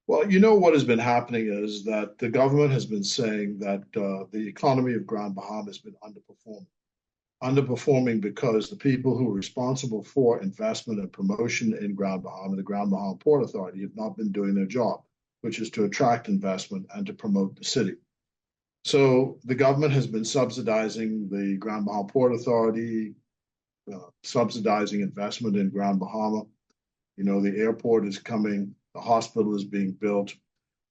Well, you know what has been happening is that the government has been saying that the economy of Grand Bahama has been underperforming. Underperforming because the people who are responsible for investment and promotion in Grand Bahama, the Grand Bahama Port Authority, have not been doing their job, which is to attract investment and to promote the city. So the government has been subsidizing the Grand Bahama Port Authority, subsidizing investment in Grand Bahama. You know, the airport is coming, the hospital is being built.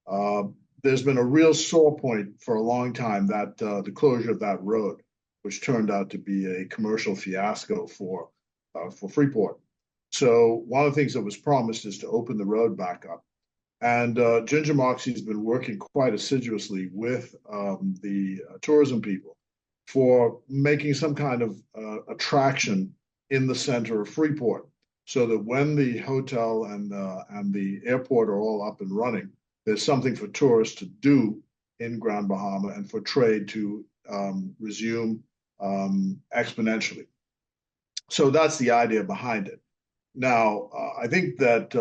Uh, there's been a real sore point for a long time that the closure of that road, which turned out to be a commercial fiasco for Freeport. So one of the things that was promised is to open the road back up. And Ginger Moxie's been working quite assiduously with the tourism people for making some kind of attraction in the center of Freeport, so that when the hotel and the airport are all up and running, there's something for tourists to do in Grand Bahama and for trade to resume exponentially. So that's the idea behind it. Now, I think that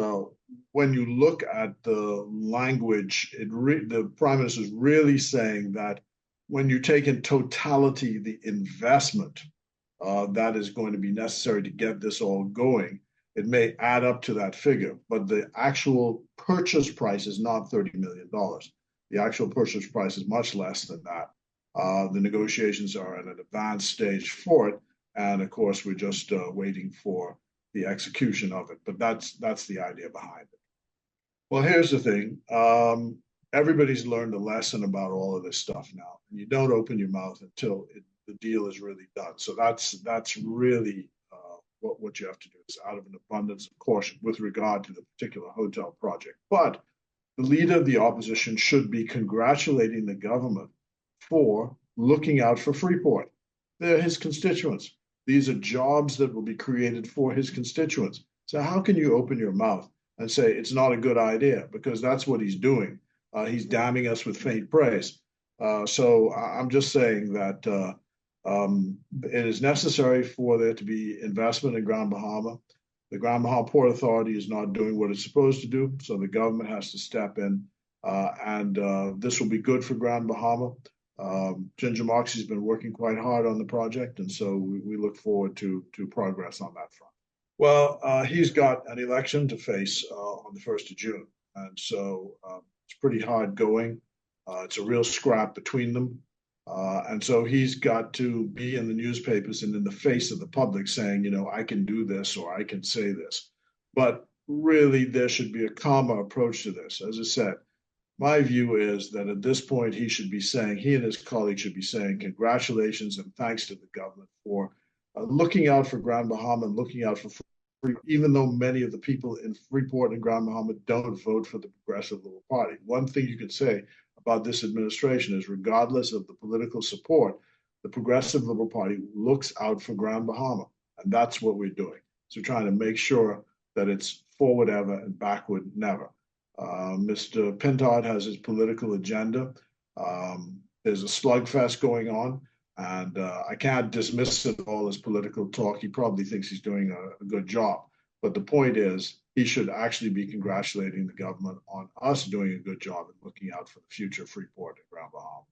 when you look at the language, the prime minister is really saying that when you take in totality the investment that is going to be necessary to get this all going, it may add up to that figure, but the actual purchase price is not $30 million. The actual purchase price is much less than that. The negotiations are at an advanced stage for it, and of course, we're just waiting for the execution of it. But that's the idea behind it. Well, here's the thing. Everybody's learned a lesson about all of this stuff now. And you don't open your mouth until the deal is really done. So that's really what you have to do is out of an abundance of caution with regard to the particular hotel project. But the leader of the opposition should be congratulating the government for looking out for Freeport. They're his constituents. These are jobs that will be created for his constituents. So how can you open your mouth and say it's not a good idea? Because that's what he's doing. He's damning us with faint praise. So I'm just saying that it is necessary for there to be investment in Grand Bahama. The Grand Bahama Port Authority is not doing what it's supposed to do, so the government has to step in, and this will be good for Grand Bahama. Ginger Moxie's been working quite hard on the project, and so we look forward to progress on that front. Well, he's got an election to face on the 1st of June, and so it's pretty hard going. It's a real scrap between them. And so he's got to be in the newspapers and in the face of the public saying, you know, I can do this or I can say this. But really, there should be a calmer approach to this. As I said, my view is that at this point, he should be saying, he and his colleagues should be saying, congratulations and thanks to the government for looking out for Grand Bahama and looking out for Freeport, even though many of the people in Freeport and Grand Bahama don't vote for the Progressive Liberal Party. One thing you can say about this administration is, regardless of the political support, the Progressive Liberal Party looks out for Grand Bahama, and that's what we're doing. So trying to make sure that it's forward ever and backward never. Mr. Pintard has his political agenda. There's a slugfest going on, and I can't dismiss it all as political talk. He probably thinks he's doing a good job. But the point is, he should actually be congratulating the government on us doing a good job and looking out for the future of Freeport and Grand Bahama.